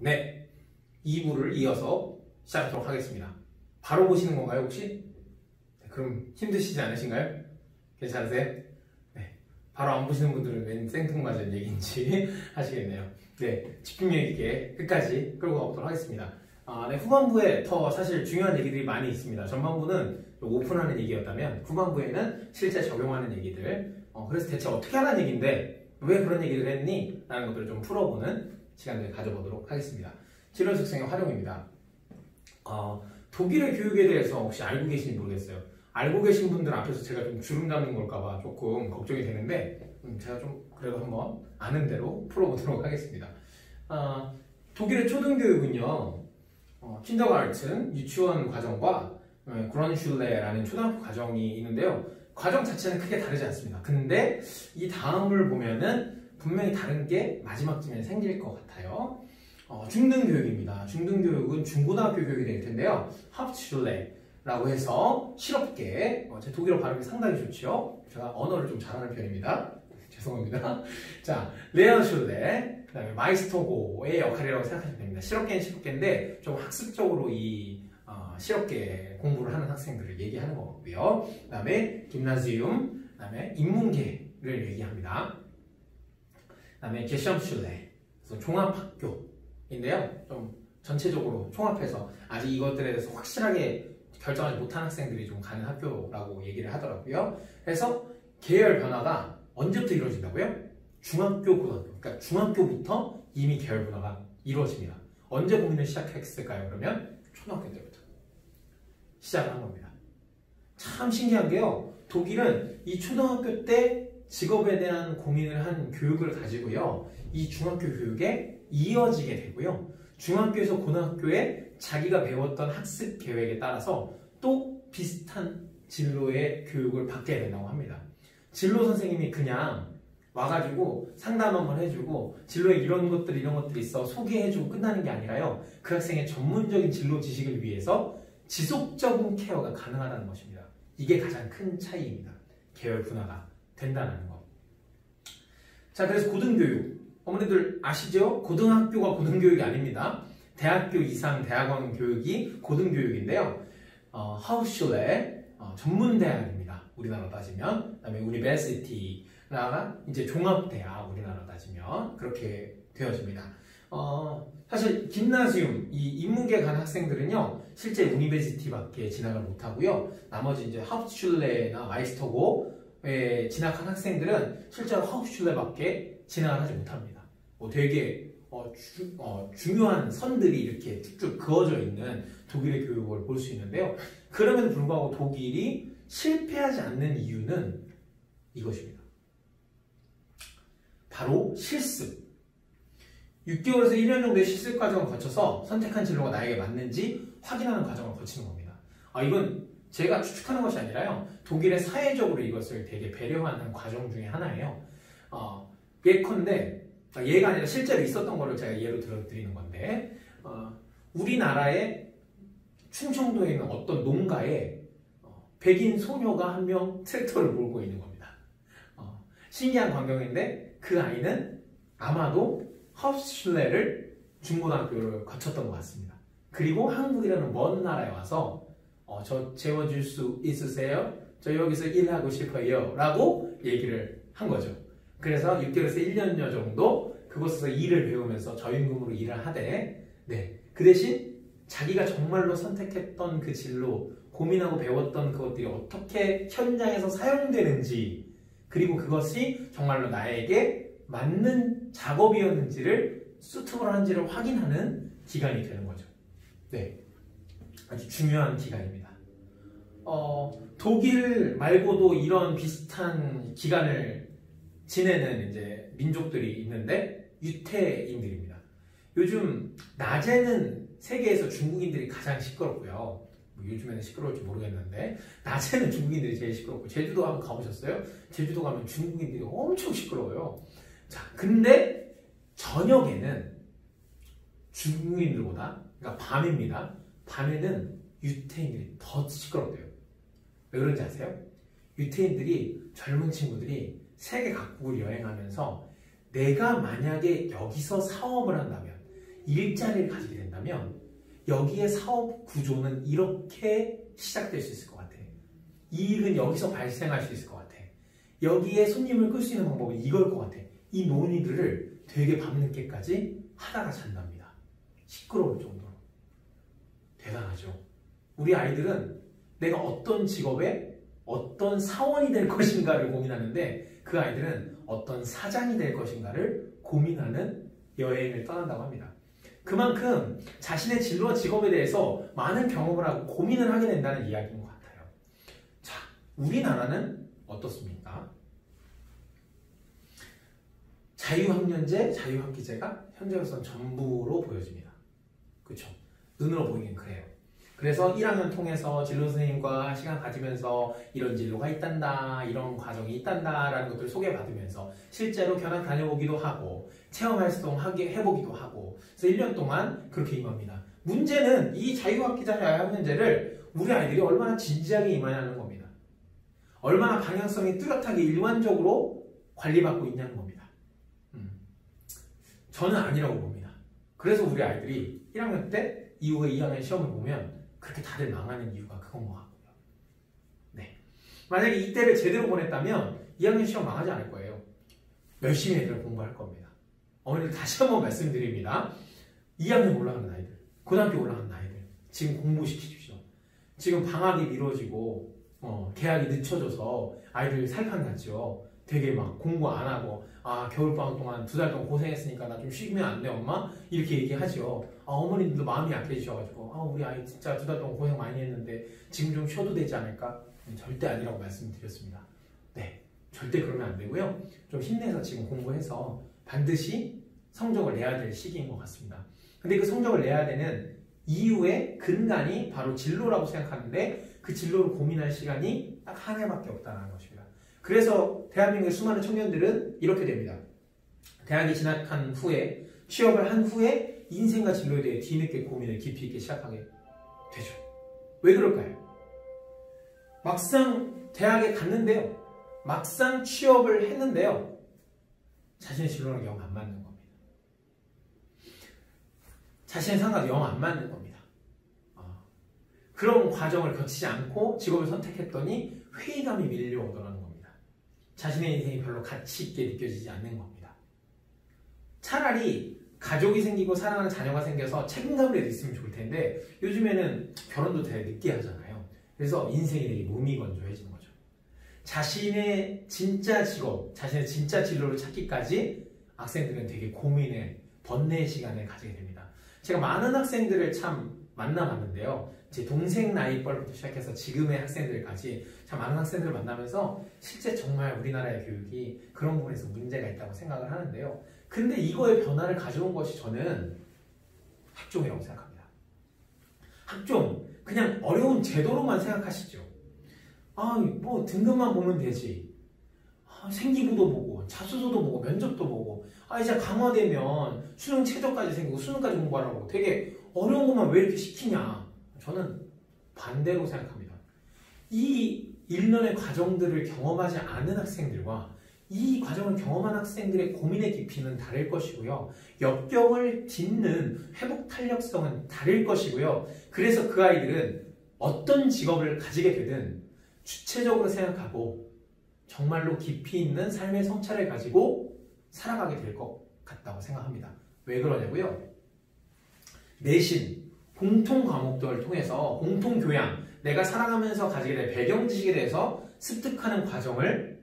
네, 2부를 이어서 시작하도록 하겠습니다. 바로 보시는 건가요, 혹시? 네, 그럼 힘드시지 않으신가요? 괜찮으세요? 네, 바로 안 보시는 분들은 웬 생뚱맞은 얘기인지 하시겠네요. 네, 집중력 있게 끝까지 끌고 가보도록 하겠습니다. 네, 후반부에 더 사실 중요한 얘기들이 많이 있습니다. 전반부는 오픈하는 얘기였다면 후반부에는 실제 적용하는 얘기들, 그래서 대체 어떻게 하라는 얘기인데 왜 그런 얘기를 했니? 라는 것들을 좀 풀어보는 시간을 가져보도록 하겠습니다. 지론 특성의 활용입니다. 독일의 교육에 대해서 혹시 알고 계신지 모르겠어요. 알고 계신 분들 앞에서 제가 좀 주름 잡는 걸까봐 조금 걱정이 되는데 제가 좀 그래도 한번 아는 대로 풀어보도록 하겠습니다. 독일의 초등교육은요, 킨더가르튼, 유치원 과정과 그런슐레라는 초등학교 과정이 있는데요. 과정 자체는 크게 다르지 않습니다. 근데 이 다음을 보면은 분명히 다른 게 마지막쯤에 생길 것 같아요. 중등교육입니다. 중등교육은 중고등학교 교육이 될 텐데요. 하프슐레라고 해서 실업계, 제 독일어 발음이 상당히 좋죠. 제가 언어를 좀 잘하는 편입니다. 죄송합니다. 자, 레어슐레, 그 다음에 마이스터고의 역할이라고 생각하시면 됩니다. 실업계는 실업계인데 좀 학습적으로 이 실업계 공부를 하는 학생들을 얘기하는 거고요. 그 다음에 김나지움, 그 다음에 인문계를 얘기합니다. 그 다음에 게시엄슐레, 그래서 종합학교인데요. 좀 전체적으로 총합해서 아직 이것들에 대해서 확실하게 결정하지 못한 학생들이 좀 가는 학교라고 얘기를 하더라고요. 그래서 계열 변화가 언제부터 이루어진다고요? 중학교, 고등학교. 그러니까 중학교부터 이미 계열 변화가 이루어집니다. 언제 고민을 시작했을까요? 그러면 초등학교 때부터 시작을 한 겁니다. 참 신기한 게요. 독일은 이 초등학교 때 직업에 대한 고민을 한 교육을 가지고요. 이 중학교 교육에 이어지게 되고요. 중학교에서 고등학교에 자기가 배웠던 학습 계획에 따라서 또 비슷한 진로의 교육을 받게 된다고 합니다. 진로 선생님이 그냥 와가지고 상담 한번 해주고 진로에 이런 것들이 있어 소개해주고 끝나는 게 아니라요. 그 학생의 전문적인 진로 지식을 위해서 지속적인 케어가 가능하다는 것입니다. 이게 가장 큰 차이입니다. 계열 분화가 된다는 거. 자, 그래서 고등교육. 어머니들 아시죠? 고등학교가 고등교육이 아닙니다. 대학교 이상 대학원 교육이 고등교육인데요. 하우슐레, 전문대학입니다. 우리나라로 따지면. 그 다음에 유니버시티가 이제 종합대학, 우리나라로 따지면 그렇게 되어집니다. 사실 김나지움, 이 인문계 간 학생들은요, 실제 유니버시티밖에 진학을 못하고요. 나머지 이제 하우슐레나 마이스터고에 진학한 학생들은 실제로 하우슐레밖에 진학을 하지 못합니다. 되게 중요한 선들이 이렇게 쭉쭉 그어져 있는 독일의 교육을 볼 수 있는데요. 그럼에도 불구하고 독일이 실패하지 않는 이유는 이것입니다. 바로 실습. 6개월에서 1년 정도의 실습 과정을 거쳐서 선택한 진로가 나에게 맞는지 확인하는 과정을 거치는 겁니다. 이건 제가 추측하는 것이 아니라요. 독일의 사회적으로 이것을 되게 배려하는 과정 중에 하나예요. 예컨대, 예가 아니라 실제로 있었던 거를 제가 예로 들어드리는 건데, 우리나라의 충청도에 있는 어떤 농가에 백인 소녀가 한 명 트랙터를 몰고 있는 겁니다. 신기한 광경인데 그 아이는 아마도 하우슐레를 중고등학교를 거쳤던 것 같습니다. 그리고 한국이라는 먼 나라에 와서 저 재워줄 수 있으세요? 저 여기서 일하고 싶어요 라고 얘기를 한 거죠. 그래서 6개월에서 1년여 정도 그곳에서 일을 배우면서 저임금으로 일을 하되, 그 대신 자기가 정말로 선택했던 그 진로, 고민하고 배웠던 그것들이 어떻게 현장에서 사용되는지, 그리고 그것이 정말로 나에게 맞는 작업이었는지를 수트를 한지를 확인하는 기간이 되는 거죠. 아주 중요한 기간입니다. 독일 말고도 이런 비슷한 기간을 지내는 이제 민족들이 있는데 유태인들입니다. 요즘 낮에는 세계에서 중국인들이 가장 시끄럽고요. 요즘에는 시끄러울지 모르겠는데 낮에는 중국인들이 제일 시끄럽고, 제주도 한번 가보셨어요? 제주도 가면 중국인들이 엄청 시끄러워요. 자, 근데 저녁에는 중국인들보다, 그러니까 밤입니다. 밤에는 유태인들이 더 시끄럽대요. 왜 그런지 아세요? 유태인들이, 젊은 친구들이 세계 각국을 여행하면서 내가 만약에 여기서 사업을 한다면, 일자리를 가지게 된다면 여기에 사업 구조는 이렇게 시작될 수 있을 것 같아. 이익은 여기서 발생할 수 있을 것 같아. 여기에 손님을 끌 수 있는 방법은 이걸 것 같아. 이 논의들을 되게 밤늦게까지 하다가 잔답니다. 시끄러울 정도로. 대단하죠. 우리 아이들은 내가 어떤 직업에 어떤 사원이 될 것인가를 고민하는데 그 아이들은 어떤 사장이 될 것인가를 고민하는 여행을 떠난다고 합니다. 그만큼 자신의 진로와 직업에 대해서 많은 경험을 하고 고민을 하게 된다는 이야기인 것 같아요. 자, 우리나라는 어떻습니까? 자유학년제, 자유학기제가 현재로서는 전부로 보여집니다. 그렇죠? 눈으로 보이긴 그래요. 그래서 1학년 통해서 진로 선생님과 시간 가지면서 이런 진로가 있단다, 이런 과정이 있단다 라는 것들을 소개받으면서 실제로 견학 다녀오기도 하고 체험활동 해보기도 하고 그래서 1년 동안 그렇게 임합니다. 문제는 이 자유학기제, 자유학년제를 우리 아이들이 얼마나 진지하게 임하냐는 겁니다. 얼마나 방향성이 뚜렷하게 일관적으로 관리받고 있냐는 겁니다. 저는 아니라고 봅니다. 그래서 우리 아이들이 1학년 때 이후에 2학년 시험을 보면 그렇게 다들 망하는 이유가 그건 것 같고요. 네. 만약에 이때를 제대로 보냈다면 2학년 시험 망하지 않을 거예요. 열심히 애들 공부할 겁니다. 어머니들 다시 한번 말씀드립니다. 2학년 올라가는 아이들, 고등학교 올라가는 아이들 지금 공부시키십시오. 지금 방학이 미뤄지고 개학이 늦춰져서 아이들 살판 났죠. 되게 막 공부 안 하고 겨울방학 동안 2달 동안 고생했으니까 나 좀 쉬면 안 돼 엄마? 이렇게 얘기하죠. 어머님들도 마음이 약해지셔가지고 우리 아이 진짜 2달 동안 고생 많이 했는데 지금 좀 쉬어도 되지 않을까? 절대 아니라고 말씀드렸습니다. 네, 절대 그러면 안 되고요. 좀 힘내서 지금 공부해서 반드시 성적을 내야 될 시기인 것 같습니다. 근데 그 성적을 내야 되는 이유의 근간이 바로 진로라고 생각하는데 그 진로를 고민할 시간이 딱 한 해밖에 없다는 것입니다. 그래서 대한민국의 수많은 청년들은 이렇게 됩니다. 대학에 진학한 후에 취업을 한 후에 인생과 진로에 대해 뒤늦게 고민을 깊이 있게 시작하게 되죠. 왜 그럴까요? 막상 대학에 갔는데요. 막상 취업을 했는데요. 자신의 진로랑 영 안 맞는 겁니다. 자신의 상관과 영 안 맞는 겁니다. 그런 과정을 거치지 않고 직업을 선택했더니 회의감이 밀려오더라는 겁니다. 자신의 인생이 별로 가치 있게 느껴지지 않는 겁니다. 차라리 가족이 생기고 사랑하는 자녀가 생겨서 책임감이라도 있으면 좋을 텐데 요즘에는 결혼도 되게 늦게 하잖아요. 그래서 인생이 되게 무미건조해지는 거죠. 자신의 진짜 직업, 자신의 진짜 진로를 찾기까지 학생들은 되게 고민의 번뇌의 시간을 가지게 됩니다. 제가 많은 학생들을 참 만나봤는데요. 제 동생 나이뻘부터 시작해서 지금의 학생들까지 참 많은 학생들을 만나면서 실제 정말 우리나라의 교육이 그런 부분에서 문제가 있다고 생각을 하는데요. 근데 이거의 변화를 가져온 것이 저는 학종이라고 생각합니다. 학종, 그냥 어려운 제도로만 생각하시죠. 뭐 등급만 보면 되지. 생기부도 보고 자소서도 보고 면접도 보고 이제 강화되면 수능 최저까지 생기고 수능까지 공부하라고 되게 어려운 것만 왜 이렇게 시키냐. 저는 반대로 생각합니다. 이 일련의 과정들을 경험하지 않은 학생들과 이 과정을 경험한 학생들의 고민의 깊이는 다를 것이고요. 역경을 딛는 회복 탄력성은 다를 것이고요. 그래서 그 아이들은 어떤 직업을 가지게 되든 주체적으로 생각하고 정말로 깊이 있는 삶의 성찰을 가지고 살아가게 될 것 같다고 생각합니다. 왜 그러냐고요? 내신, 공통 과목들을 통해서 공통 교양, 내가 살아가면서 가지게 될 배경 지식에 대해서 습득하는 과정을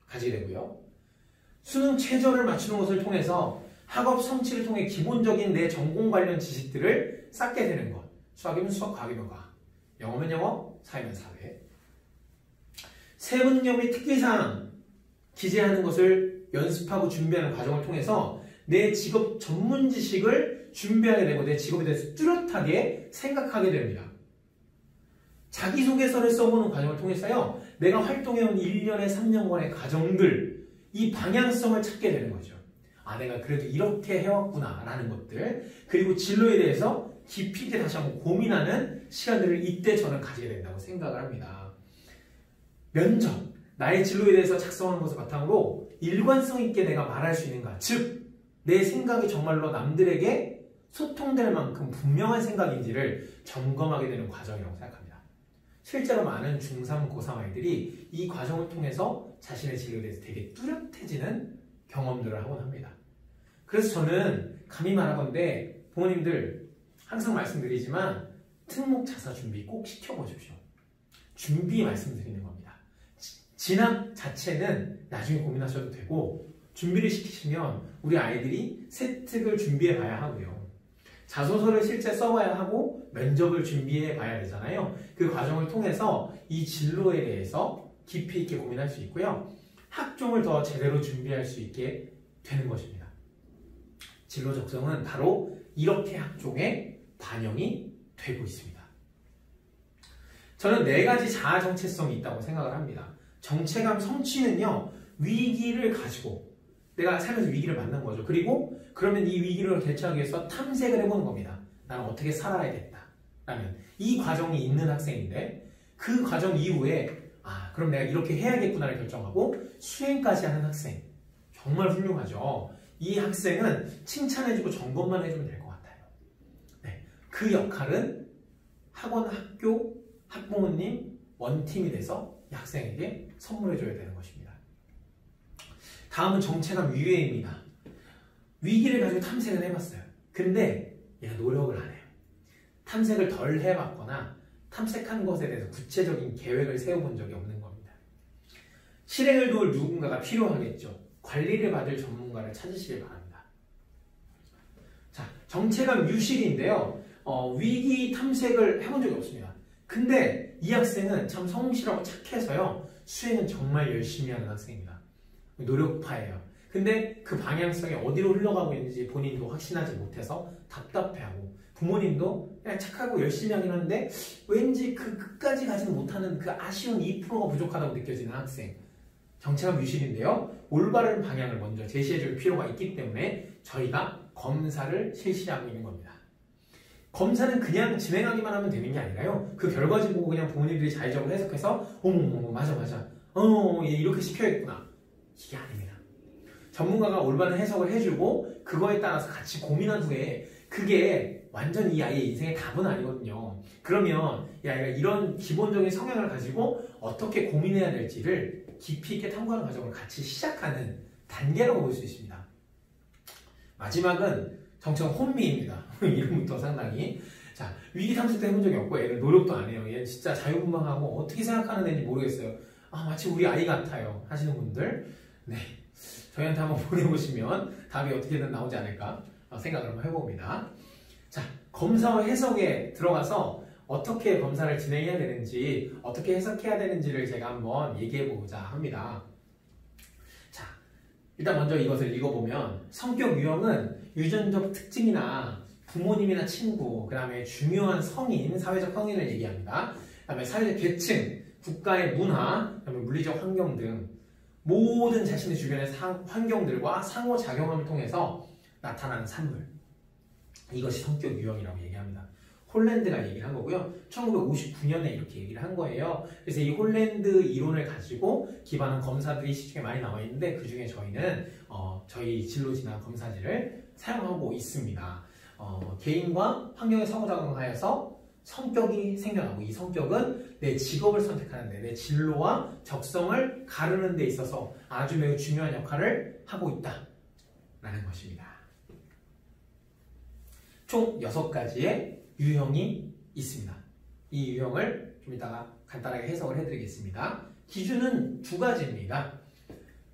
가지게 되고요. 수능 최저를 맞추는 것을 통해서 학업 성취를 통해 기본적인 내 전공 관련 지식들을 쌓게 되는 것. 수학이면 수학, 과학이면 과학, 영어면 영어, 사회면 사회. 세분교 및 특기사항 기재하는 것을 연습하고 준비하는 과정을 통해서 내 직업 전문 지식을 준비하게 되고 내 직업에 대해서 뚜렷하게 생각하게 됩니다. 자기소개서를 써보는 과정을 통해서요. 내가 활동해온 1년에 3년간의 과정들, 이 방향성을 찾게 되는 거죠. 내가 그래도 이렇게 해왔구나 라는 것들, 그리고 진로에 대해서 깊이 있게 다시 한번 고민하는 시간들을 이때 저는 가지게 된다고 생각을 합니다. 면접, 나의 진로에 대해서 작성하는 것을 바탕으로 일관성 있게 내가 말할 수 있는가, 즉 내 생각이 정말로 남들에게 소통될 만큼 분명한 생각인지를 점검하게 되는 과정이라고 생각합니다. 실제로 많은 중3, 고3 아이들이 이 과정을 통해서 자신의 진로에 대해서 되게 뚜렷해지는 경험들을 하곤 합니다. 그래서 저는 감히 말하건대 부모님들 항상 말씀드리지만 특목 자사 준비 꼭 시켜보십시오. 준비 말씀드리는 겁니다. 진학 자체는 나중에 고민하셔도 되고 준비를 시키시면 우리 아이들이 세특을 준비해 봐야 하고요. 자소서를 실제 써봐야 하고 면접을 준비해 봐야 되잖아요. 그 과정을 통해서 이 진로에 대해서 깊이 있게 고민할 수 있고요. 학종을 더 제대로 준비할 수 있게 되는 것입니다. 진로 적성은 바로 이렇게 학종에 반영이 되고 있습니다. 저는 4가지 자아 정체성이 있다고 생각을 합니다. 정체감 성취는요, 위기를 가지고 내가 살면서 위기를 만난 거죠. 그리고 그러면 이 위기를 대처하기 위해서 탐색을 해보는 겁니다. 나는 어떻게 살아야겠다 라는 이 과정이 있는 학생인데 그 과정 이후에 그럼 내가 이렇게 해야겠구나를 결정하고 수행까지 하는 학생, 정말 훌륭하죠. 이 학생은 칭찬해주고 점검만 해주면 될 것 같아요. 네, 그 역할은 학원, 학교, 학부모님 원팀이 돼서 이 학생에게 선물해줘야 되는 것입니다. 다음은 정체감 위외입니다. 위기를 가지고 탐색을 해봤어요. 근데 얘가 노력을 안 해요. 탐색을 덜 해봤거나 탐색한 것에 대해서 구체적인 계획을 세워본 적이 없는 겁니다. 실행을 도울 누군가가 필요하겠죠. 관리를 받을 전문가를 찾으시길 바랍니다. 자, 정체감 유실인데요. 위기 탐색을 해본 적이 없습니다. 근데 이 학생은 참 성실하고 착해서요. 수행은 정말 열심히 하는 학생입니다. 노력파예요. 근데 그 방향성이 어디로 흘러가고 있는지 본인도 확신하지 못해서 답답해하고 부모님도 그냥 착하고 열심히 하긴 하는데 왠지 그 끝까지 가지는 못하는 그 아쉬운 2%가 부족하다고 느껴지는 학생. 정체감 유실인데요. 올바른 방향을 먼저 제시해줄 필요가 있기 때문에 저희가 검사를 실시하고 있는 겁니다. 검사는 그냥 진행하기만 하면 되는 게 아니라요. 그 결과지 보고 그냥 부모님들이 자의적으로 해석해서 어머 맞아 얘 이렇게 시켜야겠구나. 이게 아닙니다. 전문가가 올바른 해석을 해주고 그거에 따라서 같이 고민한 후에 그게 완전히 이 아이의 인생의 답은 아니거든요. 그러면 이 아이가 이런 기본적인 성향을 가지고 어떻게 고민해야 될지를 깊이 있게 탐구하는 과정을 같이 시작하는 단계라고 볼 수 있습니다. 마지막은 정체감 혼미입니다. 이름부터 상당히. 자, 위기 탐색도 해본 적이 없고 애는 노력도 안 해요. 얘는 진짜 자유분방하고 어떻게 생각하는 애인지 모르겠어요. 마치 우리 아이 같아요 하시는 분들, 네, 저희한테 한번 보내보시면 답이 어떻게든 나오지 않을까 생각을 한번 해봅니다. 자, 검사와 해석에 들어가서 어떻게 검사를 진행해야 되는지, 어떻게 해석해야 되는지를 제가 한번 얘기해보고자 합니다. 자, 일단 먼저 이것을 읽어보면 성격 유형은 유전적 특징이나 부모님이나 친구, 그 다음에 중요한 성인, 사회적 성인을 얘기합니다. 그 다음에 사회적 계층, 국가의 문화, 그다음에 물리적 환경 등 모든 자신의 주변의 환경들과 상호작용함을 통해서 나타나는 산물, 이것이 성격 유형이라고 얘기합니다. 홀랜드가 얘기를 한 거고요. 1959년에 이렇게 얘기를 한 거예요. 그래서 이 홀랜드 이론을 가지고 기반한 검사들이 시중에 많이 나와 있는데 그 중에 저희는 저희 진로 진학 검사지를 사용하고 있습니다. 개인과 환경에 상호작용하여서 성격이 생겨나고 이 성격은 내 직업을 선택하는데 내 진로와 적성을 가르는 데 있어서 아주 매우 중요한 역할을 하고 있다라는 것입니다. 총 6가지의 유형이 있습니다. 이 유형을 좀 이따가 간단하게 해석을 해드리겠습니다. 기준은 2가지입니다.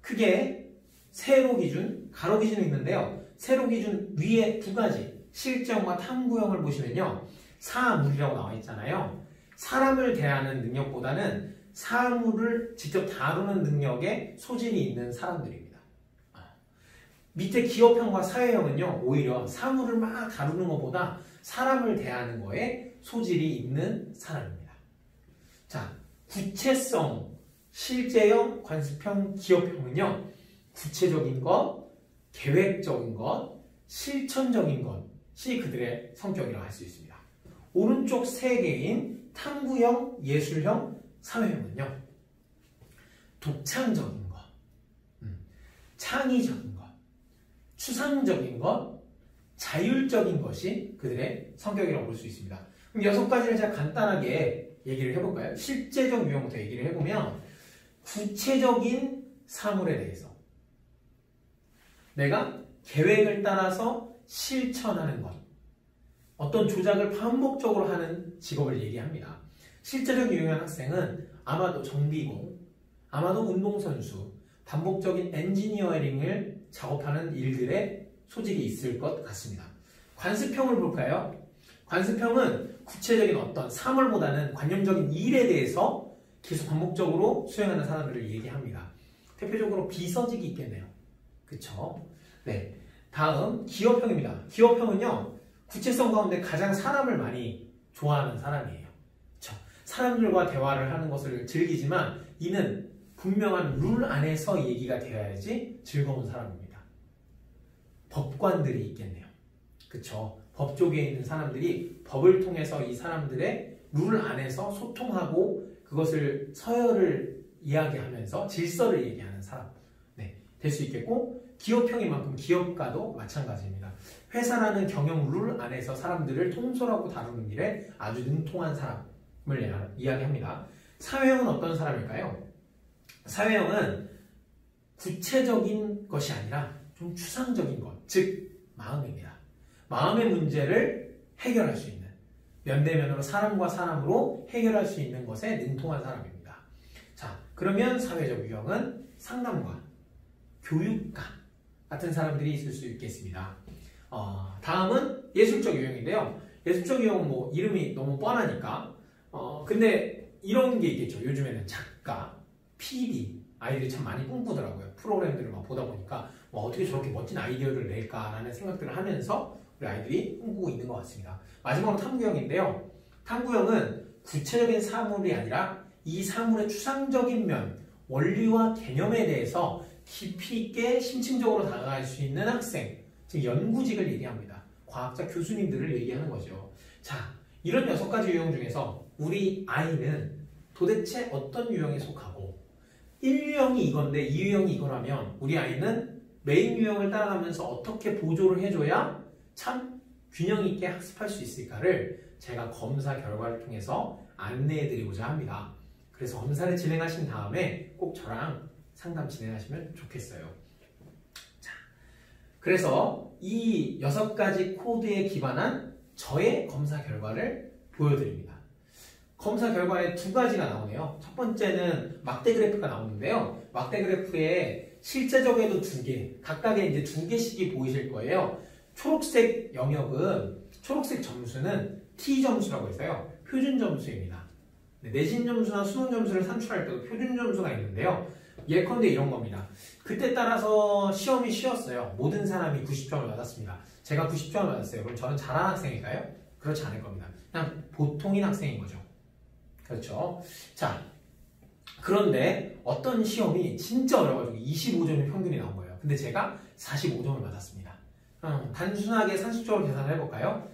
크게 세로 기준, 가로 기준이 있는데요. 세로 기준 위에 2가지 실제형과 탐구형을 보시면요. 사물이라고 나와 있잖아요. 사람을 대하는 능력보다는 사물을 직접 다루는 능력에 소질이 있는 사람들입니다. 밑에 기업형과 사회형은요, 오히려 사물을 막 다루는 것보다 사람을 대하는 거에 소질이 있는 사람입니다. 자, 구체성, 실제형, 관습형, 기업형은요, 구체적인 것, 계획적인 것, 실천적인 것이 그들의 성격이라고 할 수 있습니다. 오른쪽 3개인 탐구형, 예술형, 사회형은요, 독창적인 것, 창의적인 것, 추상적인 것, 자율적인 것이 그들의 성격이라고 볼 수 있습니다. 그럼 6가지를 제가 간단하게 얘기를 해볼까요? 실제적 유형부터 얘기를 해보면 구체적인 사물에 대해서 내가 계획을 따라서 실천하는 것, 어떤 조작을 반복적으로 하는 직업을 얘기합니다. 실제적 유형의 학생은 아마도 정비공, 아마도 운동선수, 반복적인 엔지니어링을 작업하는 일들에 소질이 있을 것 같습니다. 관습형을 볼까요? 관습형은 구체적인 어떤 사물보다는 관념적인 일에 대해서 계속 반복적으로 수행하는 사람들을 얘기합니다. 대표적으로 비서직이 있겠네요. 그쵸? 네. 다음, 기업형입니다. 기업형은요, 구체성 가운데 가장 사람을 많이 좋아하는 사람이에요. 그쵸? 사람들과 대화를 하는 것을 즐기지만 이는 분명한 룰 안에서 얘기가 되어야지 즐거운 사람입니다. 법관들이 있겠네요. 그쵸? 법 쪽에 있는 사람들이 법을 통해서 이 사람들의 룰 안에서 소통하고 그것을 서열을 이야기하면서 질서를 얘기하는 사람, 네, 될 수 있겠고, 기업형인 만큼 기업가도 마찬가지입니다. 회사라는 경영 룰 안에서 사람들을 통솔하고 다루는 일에 아주 능통한 사람을 이야기합니다. 사회형은 어떤 사람일까요? 사회형은 구체적인 것이 아니라 좀 추상적인 것, 즉 마음입니다. 마음의 문제를 해결할 수 있는, 면대면으로 사람과 사람으로 해결할 수 있는 것에 능통한 사람입니다. 자, 그러면 사회적 유형은 상담가, 교육가 같은 사람들이 있을 수 있겠습니다. 다음은 예술적 유형인데요. 예술적 유형은 뭐 이름이 너무 뻔하니까 근데 이런 게 있겠죠. 요즘에는 작가, PD, 아이들이 참 많이 꿈꾸더라고요. 프로그램들을 막 보다 보니까 어떻게 저렇게 멋진 아이디어를 낼까라는 생각들을 하면서 우리 아이들이 꿈꾸고 있는 것 같습니다. 마지막으로 탐구형인데요. 탐구형은 구체적인 사물이 아니라 이 사물의 추상적인 면, 원리와 개념에 대해서 깊이 있게 심층적으로 다가갈 수 있는 학생, 즉 연구직을 얘기합니다. 과학자 교수님들을 얘기하는 거죠. 자, 이런 6가지 유형 중에서 우리 아이는 도대체 어떤 유형에 속하고 1유형이 이건데 2유형이 이거라면 우리 아이는 메인 유형을 따라가면서 어떻게 보조를 해줘야 참 균형 있게 학습할 수 있을까를 제가 검사 결과를 통해서 안내해드리고자 합니다. 그래서 검사를 진행하신 다음에 꼭 저랑 상담 진행하시면 좋겠어요. 자, 그래서 이 6가지 코드에 기반한 저의 검사 결과를 보여드립니다. 검사 결과에 2가지가 나오네요. 첫 번째는 막대 그래프가 나오는데요. 막대 그래프에 실제적에도 2개, 각각의 이제 2개씩이 보이실 거예요. 초록색 영역은, 초록색 점수는 T 점수라고 해서요. 표준 점수입니다. 내신 점수나 수능 점수를 산출할 때도 표준 점수가 있는데요. 예컨대 이런 겁니다. 그때 따라서 시험이 쉬웠어요. 모든 사람이 90점을 받았습니다. 제가 90점을 받았어요. 그럼 저는 잘하는 학생일까요? 그렇지 않을 겁니다. 그냥 보통인 학생인 거죠. 그렇죠? 자, 그런데 어떤 시험이 진짜 어려워가지고 25점의 평균이 나온 거예요. 근데 제가 45점을 받았습니다. 단순하게 상식적으로 계산을 해볼까요?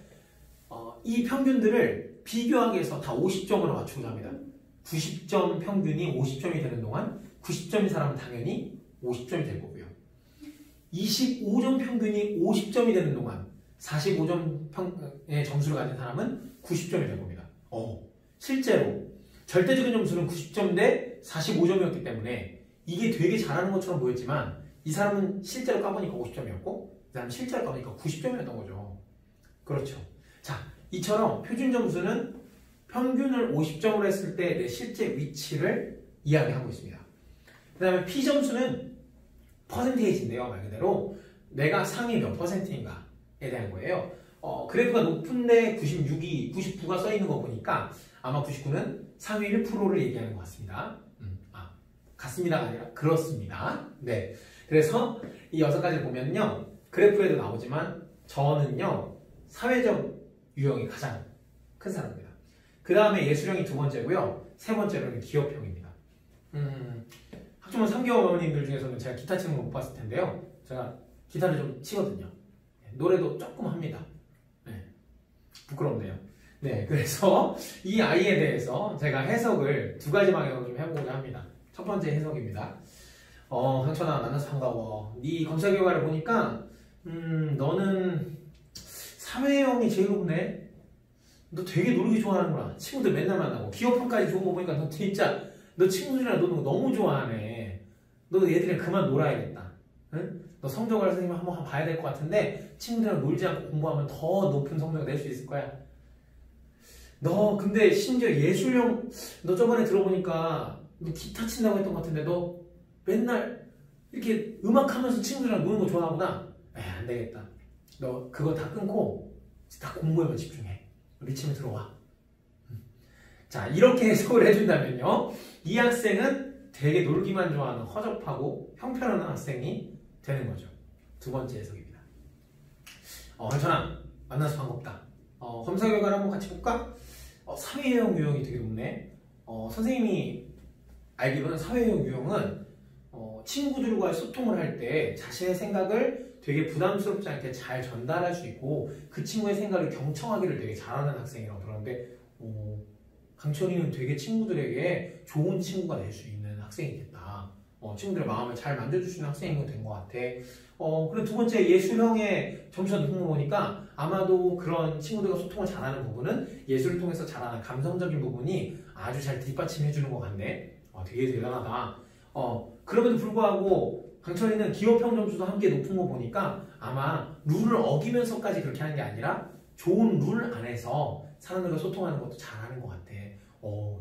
이 평균들을 비교하기 위해서 다 50점으로 맞추고자 합니다. 90점 평균이 50점이 되는 동안 90점인 사람은 당연히 50점이 될 거고요. 25점 평균이 50점이 되는 동안 45점의 점수를 가진 사람은 90점이 될 겁니다. 실제로 절대적인 점수는 90점 대 45점이었기 때문에 이게 되게 잘하는 것처럼 보였지만 이 사람은 실제로 까보니까 50점이었고 이 사람은 실제로 까보니까 90점이었던 거죠. 그렇죠. 자, 이처럼 표준 점수는 평균을 50점으로 했을 때 내 실제 위치를 이야기하고 있습니다. 그 다음에 P 점수는 퍼센테이지인데요. 말 그대로 내가 상위 몇 퍼센트인가에 대한 거예요. 그래프가 높은데 96이, 99가 써 있는 거 보니까 아마 99는 상위 1%를 얘기하는 것 같습니다. 같습니다가 아니라 그렇습니다. 네. 그래서 이 6가지를 보면요. 그래프에도 나오지만 저는요. 사회적 유형이 가장 큰 사람입니다. 그 다음에 예술형이 2번째고요. 3번째로는 기업형입니다. 학주모 3개월 어머님들 중에서는 제가 기타 치는 거 못 봤을 텐데요. 제가 기타를 좀 치거든요. 노래도 조금 합니다. 네. 부끄럽네요. 네, 그래서 이 아이에 대해서 제가 해석을 2가지 방향으로 좀 해보고자 합니다. 첫 번째 해석입니다. 상천아 만나서 반가워. 네 검사 결과를 보니까 너는 사회형이 제일 높네. 너 되게 놀기 좋아하는구나. 친구들 맨날 만나고 기어폰까지 좋은 거 보니까 너 진짜 너 친구들이랑 노는 거 너무 좋아하네. 너 얘들이랑 그만 놀아야겠다. 응? 너 성적을 선생님 한번 봐야 될 것 같은데 친구들이랑 놀지 않고 공부하면 더 높은 성적을 낼 수 있을 거야. 너 근데 심지어 예술형 너 저번에 들어보니까 너 기타 친다고 했던 것 같은데 너 맨날 이렇게 음악하면서 친구들이랑 노는 거 좋아하구나. 에이 안 되겠다. 너 그거 다 끊고 다 공부에만 집중해. 미치면 들어와. 자 이렇게 해석을 해준다면요 이 학생은 되게 놀기만 좋아하는 허접하고 형편없는 학생이 되는 거죠. 두 번째 해석입니다. 한천아 만나서 반갑다. 검사 결과를 한번 같이 볼까? 사회형 유형이 되게 높네. 선생님이 알기로는 사회형 유형은 친구들과의 소통을 할 때 자신의 생각을 되게 부담스럽지 않게 잘 전달할 수 있고 그 친구의 생각을 경청하기를 되게 잘하는 학생이라고 들었는데 강철이는 되게 친구들에게 좋은 친구가 될 수 있는 학생이 됐다. 친구들의 마음을 잘 만져줄 수 있는 학생이 된 것 같아. 그리고 두 번째 예술형의 점수가 높은 거 보니까 아마도 그런 친구들과 소통을 잘하는 부분은 예술을 통해서 자라는 감성적인 부분이 아주 잘 뒷받침해주는 것 같네. 되게 대단하다. 그럼에도 불구하고 강철이는 기업형 점수도 함께 높은 거 보니까 아마 룰을 어기면서까지 그렇게 하는 게 아니라 좋은 룰 안에서 사람들과 소통하는 것도 잘하는 것 같아.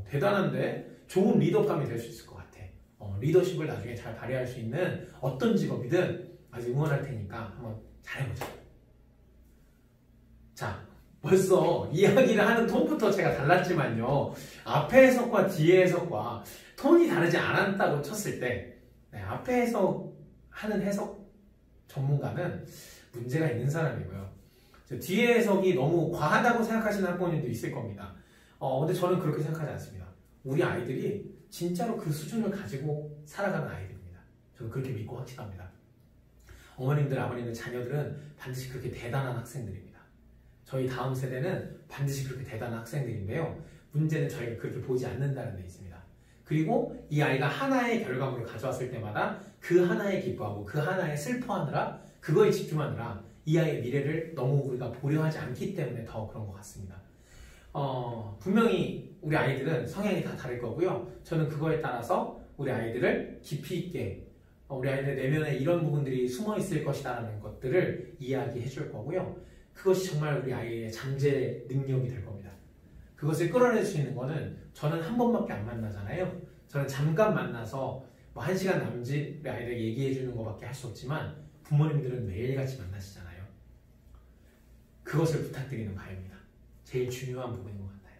대단한데? 좋은 리더감이 될 수 있을 것 같아. 리더십을 나중에 잘 발휘할 수 있는 어떤 직업이든 아주 응원할 테니까 한번 잘해보자. 자, 벌써 이야기를 하는 톤부터 제가 달랐지만요. 앞에 해석과 뒤에 해석과 톤이 다르지 않았다고 쳤을 때 앞에 해석하는 해석 전문가는 문제가 있는 사람이고요. 뒤에 해석이 너무 과하다고 생각하시는 학부모님도 있을 겁니다. 근데 저는 그렇게 생각하지 않습니다. 우리 아이들이 진짜로 그 수준을 가지고 살아가는 아이들입니다. 저는 그렇게 믿고 확신합니다. 어머님들, 아버님들, 자녀들은 반드시 그렇게 대단한 학생들입니다. 저희 다음 세대는 반드시 그렇게 대단한 학생들인데요. 문제는 저희가 그렇게 보지 않는다는 데 있습니다. 그리고 이 아이가 하나의 결과물을 가져왔을 때마다 그 하나에 기뻐하고 그 하나에 슬퍼하느라 그거에 집중하느라 이 아이의 미래를 너무 우리가 보려하지 않기 때문에 더 그런 것 같습니다. 분명히 우리 아이들은 성향이 다 다를 거고요. 저는 그거에 따라서 우리 아이들을 깊이 있게 우리 아이들 내면에 이런 부분들이 숨어 있을 것이다라는 것들을 이야기해 줄 거고요. 그것이 정말 우리 아이의 잠재 능력이 될 겁니다. 그것을 끌어낼 수 있는 거는 저는 한 번밖에 안 만나잖아요. 저는 잠깐 만나서 뭐 1시간 남짓 우리 아이들 얘기해 주는 것밖에 할 수 없지만 부모님들은 매일같이 만나시잖아요. 그것을 부탁드리는 바입니다. 제일 중요한 부분인 것 같아요.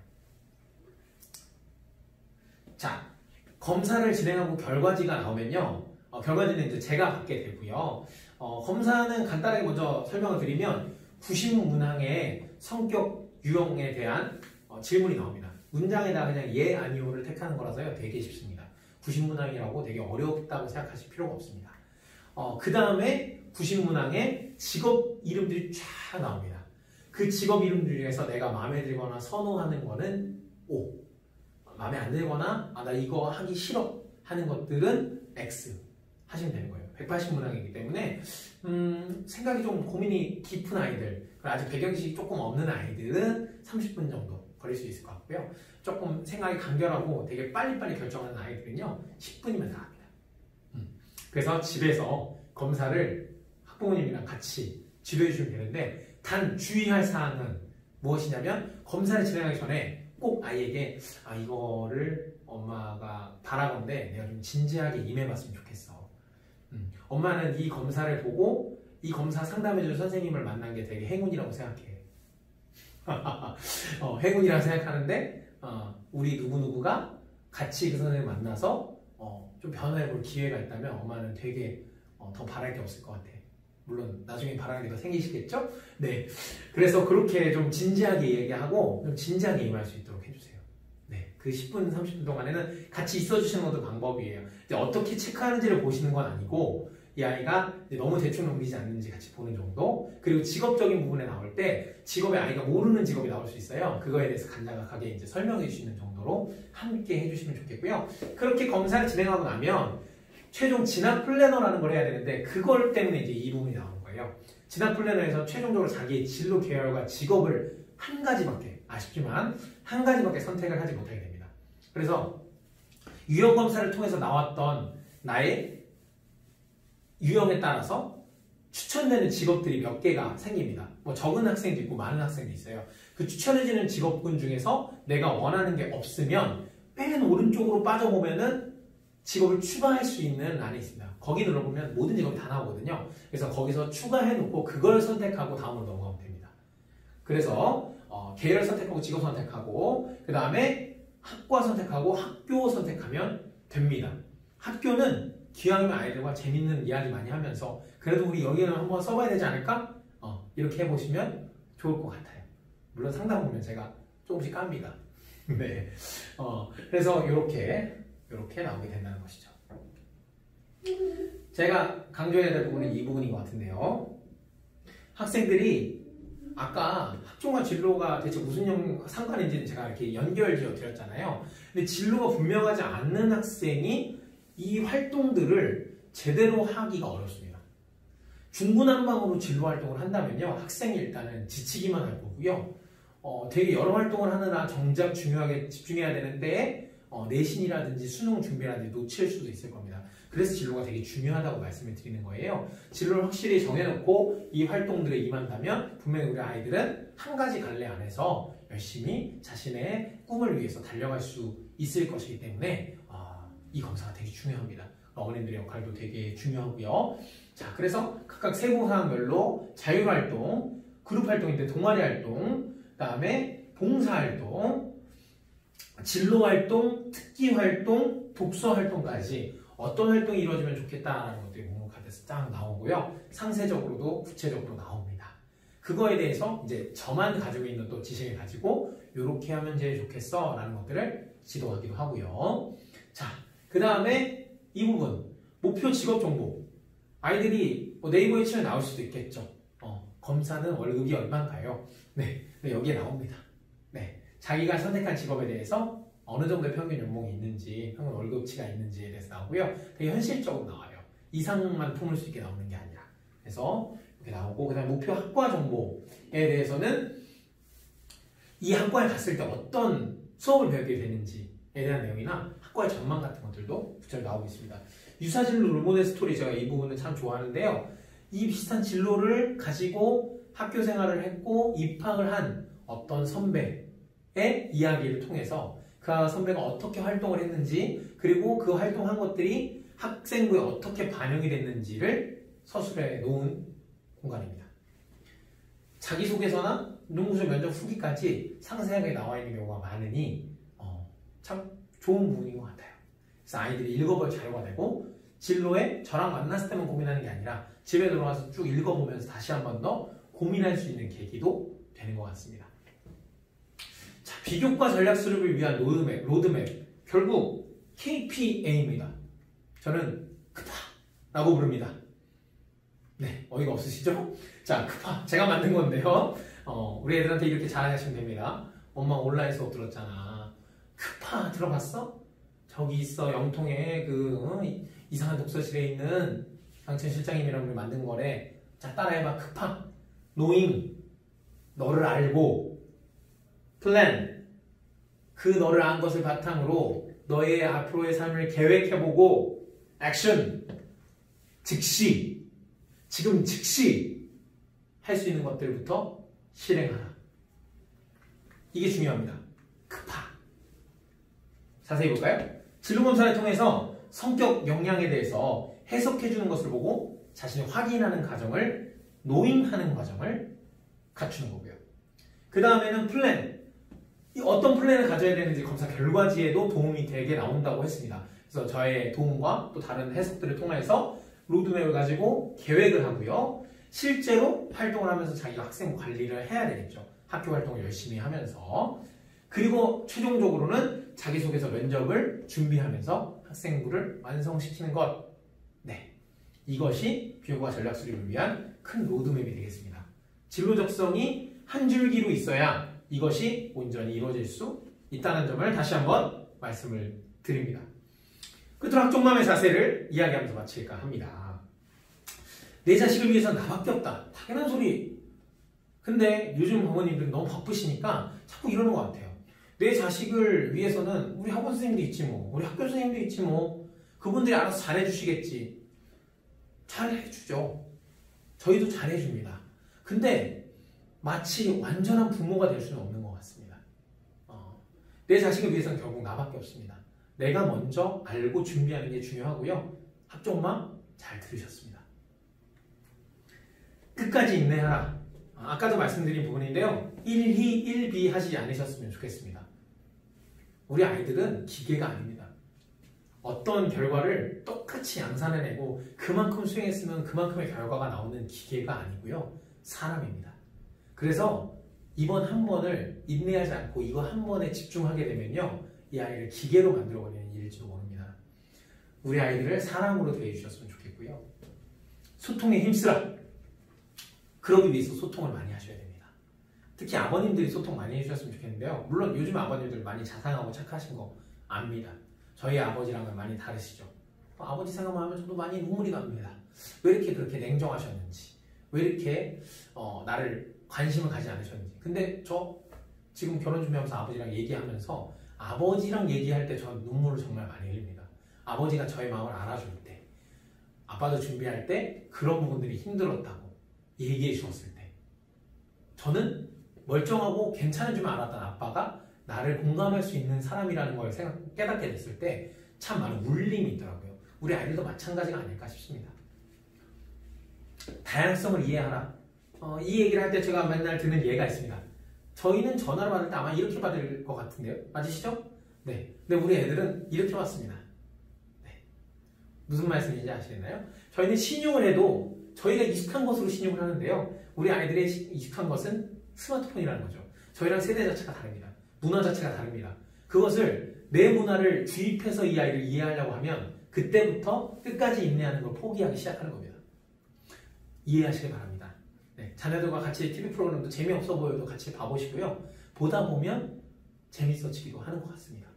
자, 검사를 진행하고 결과지가 나오면요. 결과지는 이제 제가 받게 되고요. 검사는 간단하게 먼저 설명을 드리면 90문항의 성격 유형에 대한 질문이 나옵니다. 문장에다가 그냥 예, 아니오를 택하는 거라서요. 되게 쉽습니다. 90문항이라고 되게 어렵다고 생각하실 필요가 없습니다. 그 다음에 90문항에 직업 이름들이 쫙 나옵니다. 그 직업 이름들 중에서 내가 마음에 들거나 선호하는 거는 O, 마음에 안 들거나 나 이거 하기 싫어 하는 것들은 X 하시면 되는 거예요. 180문항이기 때문에 생각이 좀 고민이 깊은 아이들, 아직 배경지식이 조금 없는 아이들은 30분 정도 걸릴 수 있을 것 같고요. 조금 생각이 간결하고 되게 빨리빨리 결정하는 아이들은요 10분이면 다 합니다. 그래서 집에서 검사를 학부모님이랑 같이 지도해 주시면 되는데 단 주의할 사항은 무엇이냐면 검사를 진행하기 전에 꼭 아이에게 이거를 엄마가 바라건대 내가 좀 진지하게 임해봤으면 좋겠어. 엄마는 이 검사를 보고 이 검사 상담해준 선생님을 만난 게 되게 행운이라고 생각해. 행운이라고 생각하는데 우리 누구누구가 같이 그 선생님을 만나서 좀 변화해볼 기회가 있다면 엄마는 되게 더 바랄 게 없을 것 같아. 물론 나중에 바라는 게 더 생기시겠죠? 네. 그래서 그렇게 좀 진지하게 얘기하고 좀 진지하게 임할 수 있도록 해주세요. 네. 그 10분, 30분 동안에는 같이 있어주시는 것도 방법이에요. 이제 어떻게 체크하는지를 보시는 건 아니고 이 아이가 너무 대충 넘기지 않는지 같이 보는 정도. 그리고 직업적인 부분에 나올 때 직업에 아이가 모르는 직업이 나올 수 있어요. 그거에 대해서 간략하게 이제 설명해 주시는 정도로 함께 해주시면 좋겠고요. 그렇게 검사를 진행하고 나면 최종 진학 플래너라는 걸 해야 되는데 그걸 때문에 이제 이 부분이 나오는 거예요. 진학 플래너에서 최종적으로 자기의 진로 계열과 직업을 한 가지밖에, 아쉽지만 한 가지밖에 선택을 하지 못하게 됩니다. 그래서 유형 검사를 통해서 나왔던 나의 유형에 따라서 추천되는 직업들이 몇 개가 생깁니다. 뭐 적은 학생도 있고 많은 학생도 있어요. 그 추천해지는 직업군 중에서 내가 원하는 게 없으면 맨 오른쪽으로 빠져보면은 직업을 추가할 수 있는 란이 있습니다. 거기 눌러보면 모든 직업이 다 나오거든요. 그래서 거기서 추가해놓고 그걸 선택하고 다음으로 넘어가면 됩니다. 그래서 계열 선택하고 직업 선택하고 그 다음에 학과 선택하고 학교 선택하면 됩니다. 학교는 기왕이면 아이들과 재밌는 이야기 많이 하면서 그래도 우리 여기는 한번 써봐야 되지 않을까? 이렇게 해보시면 좋을 것 같아요. 물론 상담 보면 제가 조금씩 깝니다. 네. 그래서 이렇게 나오게 된다는 것이죠. 제가 강조해야 될 부분은 이 부분인 것 같은데요. 학생들이 아까 학종과 진로가 대체 무슨 상관인지는 제가 이렇게 연결지어 드렸잖아요. 근데 진로가 분명하지 않는 학생이 이 활동들을 제대로 하기가 어렵습니다. 중구난방으로 진로 활동을 한다면요, 학생이 일단은 지치기만 할 거고요. 되게 여러 활동을 하느라 정작 중요하게 집중해야 되는데 내신이라든지 수능 준비라든지 놓칠 수도 있을 겁니다. 그래서 진로가 되게 중요하다고 말씀을 드리는 거예요. 진로를 확실히 정해놓고 이 활동들에 임한다면 분명히 우리 아이들은 한 가지 갈래 안에서 열심히 자신의 꿈을 위해서 달려갈 수 있을 것이기 때문에 이 검사가 되게 중요합니다. 어머님들의 역할도 되게 중요하고요. 자, 그래서 각각 세부사항별로 자율활동, 그룹활동인데 동아리활동, 그 다음에 봉사활동, 진로활동, 특기활동, 독서활동까지 어떤 활동이 이루어지면 좋겠다라는 것들이 목록 카드에서 쫙 나오고요. 상세적으로도 구체적으로 나옵니다. 그거에 대해서 이제 저만 가지고 있는 또 지식을 가지고 이렇게 하면 제일 좋겠어 라는 것들을 지도하기도 하고요. 자, 그 다음에 이 부분 목표 직업 정보 아이들이 네이버에 치면 나올 수도 있겠죠. 검사는 월급이 얼마인가요? 네, 여기에 나옵니다. 네, 자기가 선택한 직업에 대해서 어느 정도의 평균 연봉이 있는지, 평균 월급치가 있는지에 대해서 나오고요. 되게 현실적으로 나와요. 이상만 품을 수 있게 나오는 게 아니라. 그래서 이렇게 나오고, 그 다음에 목표 학과 정보에 대해서는 이 학과에 갔을 때 어떤 수업을 배우게 되는지에 대한 내용이나 학과의 전망 같은 것들도 구체적으로 나오고 있습니다. 유사진로 롤모델 스토리 제가 이 부분은 참 좋아하는데요. 이 비슷한 진로를 가지고 학교 생활을 했고 입학을 한 어떤 선배의 이야기를 통해서 그 선배가 어떻게 활동을 했는지 그리고 그 활동한 것들이 학생부에 어떻게 반영이 됐는지를 서술해 놓은 공간입니다. 자기소개서나 농구실 면접 후기까지 상세하게 나와 있는 경우가 많으니 참 좋은 부분인 것 같아요. 그래서 아이들이 읽어볼 자료가 되고 진로에 저랑 만났을 때만 고민하는 게 아니라 집에 들어와서 쭉 읽어보면서 다시 한 번 더 고민할 수 있는 계기도 되는 것 같습니다. 자, 비교과 전략 수립을 위한 로드맵 결국 KPA입니다. 저는 크파라고 부릅니다. 네, 어이가 없으시죠? 자, 크파 제가 만든 건데요. 우리 애들한테 이렇게 잘하시면 됩니다. 엄마 온라인 수업 들었잖아. 크파 들어봤어? 저기 있어 영통에 이상한 독서실에 있는 강천 실장님이랑 우리 만든 거래. 자, 따라해봐. 크파 knowing 너를 알고 plan 그 너를 안 것을 바탕으로 너의 앞으로의 삶을 계획해보고 action 즉시 지금 즉시 할 수 있는 것들부터 실행하라. 이게 중요합니다. 크파 자세히 볼까요? 진로검사를 통해서 성격 역량에 대해서 해석해주는 것을 보고 자신이 확인하는 과정을 노잉하는 과정을 갖추는 거고요. 그 다음에는 플랜 어떤 플랜을 가져야 되는지 검사 결과지에도 도움이 되게 나온다고 했습니다. 그래서 저의 도움과 또 다른 해석들을 통해서 로드맵을 가지고 계획을 하고요. 실제로 활동을 하면서 자기가 학생 관리를 해야 되겠죠. 학교 활동을 열심히 하면서 그리고 최종적으로는 자기소개서 면접을 준비하면서 학생부를 완성시키는 것. 네, 이것이 비교과 전략 수립을 위한 큰 로드맵이 되겠습니다. 진로 적성이 한 줄기로 있어야 이것이 온전히 이루어질 수 있다는 점을 다시 한번 말씀을 드립니다. 끝으로 학종맘의 자세를 이야기하면서 마칠까 합니다. 내 자식을 위해서 나밖에 없다. 당연한 소리. 근데 요즘 부모님들은 너무 바쁘시니까 자꾸 이러는 것 같아요. 내 자식을 위해서는 우리 학원 선생님도 있지 뭐, 우리 학교 선생님도 있지 뭐, 그분들이 알아서 잘해주시겠지. 잘해주죠. 저희도 잘해줍니다. 근데 마치 완전한 부모가 될 수는 없는 것 같습니다. 내 자식을 위해서는 결국 나밖에 없습니다. 내가 먼저 알고 준비하는 게 중요하고요. 학종마 잘 들으셨습니다. 끝까지 인내하라. 아까도 말씀드린 부분인데요. 1희 1비 하지 않으셨으면 좋겠습니다. 우리 아이들은 기계가 아닙니다. 어떤 결과를 똑같이 양산해내고 그만큼 수행했으면 그만큼의 결과가 나오는 기계가 아니고요. 사람입니다. 그래서 이번 한 번을 인내하지 않고 이거 한 번에 집중하게 되면요. 이 아이를 기계로 만들어버리는 일일지도 모릅니다. 우리 아이들을 사람으로 대해주셨으면 좋겠고요. 소통에 힘쓰라. 그러기 위해서 소통을 많이 하셔야 됩니다. 특히 아버님들이 소통 많이 해주셨으면 좋겠는데요. 물론 요즘 아버님들 많이 자상하고 착하신 거 압니다. 저희 아버지랑은 많이 다르시죠. 아버지 생각만 하면 저도 많이 눈물이 납니다. 왜 이렇게 그렇게 냉정하셨는지, 왜 이렇게 나를 관심을 가지 않으셨는지. 근데 저 지금 결혼 준비하면서 아버지랑 얘기하면서 아버지랑 얘기할 때 저는 눈물을 정말 많이 흘립니다. 아버지가 저의 마음을 알아줄 때, 아빠도 준비할 때 그런 부분들이 힘들었다고 얘기해 주셨을 때, 저는 멀쩡하고 괜찮은 줄 알았던 아빠가 나를 공감할 수 있는 사람이라는 걸 깨닫게 됐을 때 참 많은 울림이 있더라고요. 우리 아이들도 마찬가지가 아닐까 싶습니다. 다양성을 이해하라. 이 얘기를 할 때 제가 맨날 듣는 예가 있습니다. 저희는 전화를 받을 때 아마 이렇게 받을 것 같은데요. 맞으시죠? 네. 근데 우리 애들은 이렇게 받습니다. 네. 무슨 말씀인지 아시겠나요? 저희는 신용을 해도 저희가 익숙한 것으로 신용을 하는데요. 우리 아이들의 익숙한 것은 스마트폰이라는 거죠. 저희랑 세대 자체가 다릅니다. 문화 자체가 다릅니다. 그것을 내 문화를 주입해서 이 아이를 이해하려고 하면 그때부터 끝까지 인내하는 걸 포기하기 시작하는 겁니다. 이해하시기 바랍니다. 네, 자녀들과 같이 TV 프로그램도 재미없어 보여도 같이 봐보시고요. 보다 보면 재밌어지기도 하는 것 같습니다.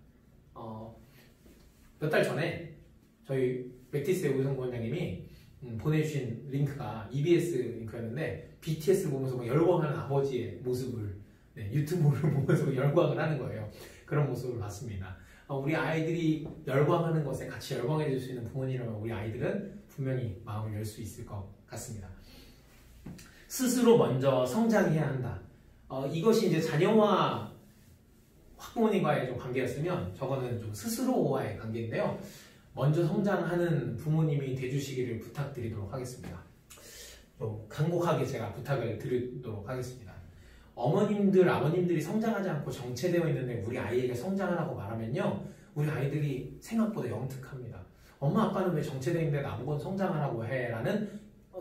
몇 달 전에 저희 맥티스의 우성 원장님이 보내주신 링크가 EBS 링크였는데 BTS를 보면서 막 열광하는 아버지의 모습을 유튜브를 보면서 열광을 하는 거예요. 그런 모습을 봤습니다. 우리 아이들이 열광하는 것에 같이 열광해 줄 수 있는 부모님이라면 우리 아이들은 분명히 마음을 열 수 있을 것 같습니다. 스스로 먼저 성장해야 한다. 이것이 이제 자녀와 학부모님과의 좀 관계였으면 저거는 좀 스스로와의 관계인데요. 먼저 성장하는 부모님이 돼주시기를 부탁드리도록 하겠습니다. 좀 간곡하게 제가 부탁을 드리도록 하겠습니다. 어머님들, 아버님들이 성장하지 않고 정체되어 있는데 우리 아이에게 성장하라고 말하면요. 우리 아이들이 생각보다 영특합니다. 엄마 아빠는 왜 정체되어 있는데 나보고 성장하라고 해? 라는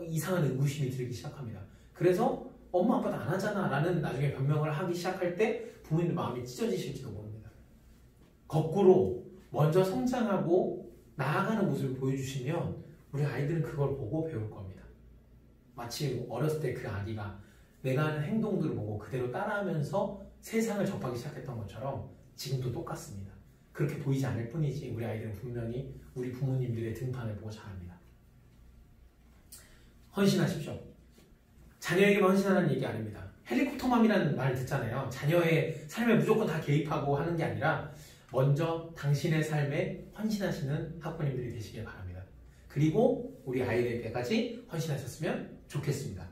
이상한 의구심이 들기 시작합니다. 그래서 엄마 아빠도 안 하잖아 라는 나중에 변명을 하기 시작할 때 부모님들 마음이 찢어지실지도 모릅니다. 거꾸로 먼저 성장하고 나아가는 모습을 보여주시면 우리 아이들은 그걸 보고 배울 겁니다. 마치 어렸을 때 그 아기가 내가 하는 행동들을 보고 그대로 따라하면서 세상을 접하기 시작했던 것처럼 지금도 똑같습니다. 그렇게 보이지 않을 뿐이지 우리 아이들은 분명히 우리 부모님들의 등판을 보고 자랍니다. 헌신하십시오. 자녀에게만 헌신하는 얘기 아닙니다. 헬리콥터맘이라는 말 듣잖아요. 자녀의 삶에 무조건 다 개입하고 하는 게 아니라 먼저 당신의 삶에 헌신하시는 학부모님들이 되시길 바랍니다. 그리고 우리 아이들에게까지 헌신하셨으면 좋겠습니다.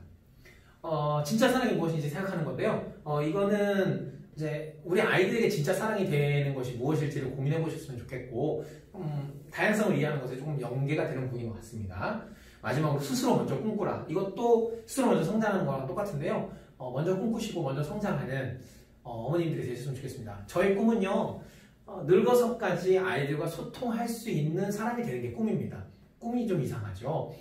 진짜 사랑이 무엇인지 생각하는 건데요. 이거는 이제 우리 아이들에게 진짜 사랑이 되는 것이 무엇일지를 고민해 보셨으면 좋겠고, 다양성을 이해하는 것에 조금 연계가 되는 부분인 것 같습니다. 마지막으로 스스로 먼저 꿈꾸라. 이것도 스스로 먼저 성장하는 거랑 똑같은데요. 먼저 꿈꾸시고 먼저 성장하는 어머님들이 되셨으면 좋겠습니다. 저의 꿈은요, 늙어서까지 아이들과 소통할 수 있는 사람이 되는 게 꿈입니다. 꿈이 좀 이상하죠.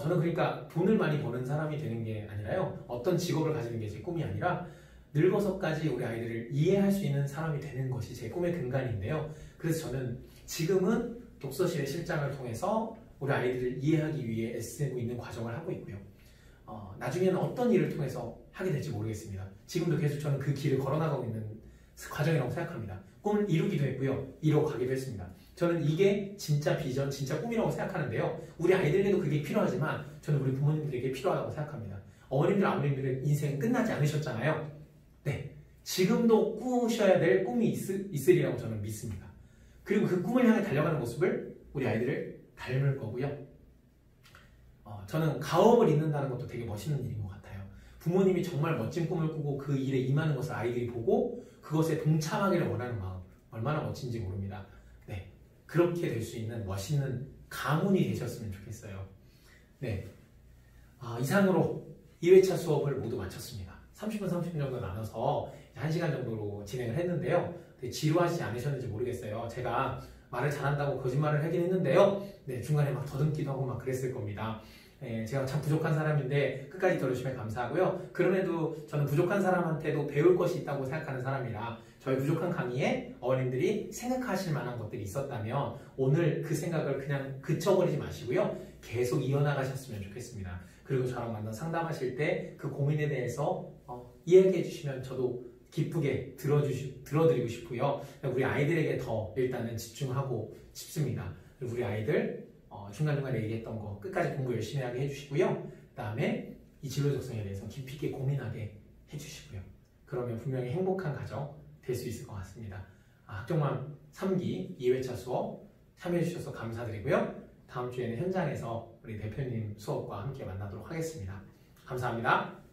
저는 그러니까 돈을 많이 버는 사람이 되는 게 아니라요. 어떤 직업을 가지는 게 제 꿈이 아니라 늙어서까지 우리 아이들을 이해할 수 있는 사람이 되는 것이 제 꿈의 근간인데요. 그래서 저는 지금은 독서실의 실장을 통해서 우리 아이들을 이해하기 위해 애쓰고 있는 과정을 하고 있고요. 나중에는 어떤 일을 통해서 하게 될지 모르겠습니다. 지금도 계속 저는 그 길을 걸어나가고 있는 과정이라고 생각합니다. 꿈을 이루기도 했고요. 이루어 가기도 했습니다. 저는 이게 진짜 비전, 진짜 꿈이라고 생각하는데요. 우리 아이들에게도 그게 필요하지만 저는 우리 부모님들에게 필요하다고 생각합니다. 어머님들, 아버님들의 인생은 끝나지 않으셨잖아요. 네, 지금도 꾸셔야 될 꿈이 있으리라고 저는 믿습니다. 그리고 그 꿈을 향해 달려가는 모습을 우리 아이들을 닮을 거고요. 저는 가업을 잇는다는 것도 되게 멋있는 일인 것 같아요. 부모님이 정말 멋진 꿈을 꾸고 그 일에 임하는 것을 아이들이 보고 그것에 동참하기를 원하는 마음, 얼마나 멋진지 모릅니다. 네, 그렇게 될 수 있는 멋있는 가문이 되셨으면 좋겠어요. 네, 이상으로 2회차 수업을 모두 마쳤습니다. 30분 30분 정도 나눠서 1시간 정도로 진행을 했는데요. 되게 지루하시지 않으셨는지 모르겠어요. 제가 말을 잘한다고 거짓말을 하긴 했는데요. 네, 중간에 막 더듬기도 하고 막 그랬을 겁니다. 네, 제가 참 부족한 사람인데 끝까지 들어주시면 감사하고요. 그럼에도 저는 부족한 사람한테도 배울 것이 있다고 생각하는 사람이라 저희 부족한 강의에 어머님들이 생각하실 만한 것들이 있었다면 오늘 그 생각을 그냥 그쳐버리지 마시고요. 계속 이어나가셨으면 좋겠습니다. 그리고 저랑 만나 상담하실 때 그 고민에 대해서 이야기해 주시면 저도 기쁘게 들어드리고 싶고요. 우리 아이들에게 더 일단은 집중하고 싶습니다. 그리고 우리 아이들 중간중간에 얘기했던 거 끝까지 공부 열심히 하게 해주시고요. 그 다음에 이 진로 적성에 대해서 깊이 있게 고민하게 해주시고요. 그러면 분명히 행복한 가정 될 수 있을 것 같습니다. 학종맘 3기 2회차 수업 참여해주셔서 감사드리고요. 다음 주에는 현장에서 우리 대표님 수업과 함께 만나도록 하겠습니다. 감사합니다.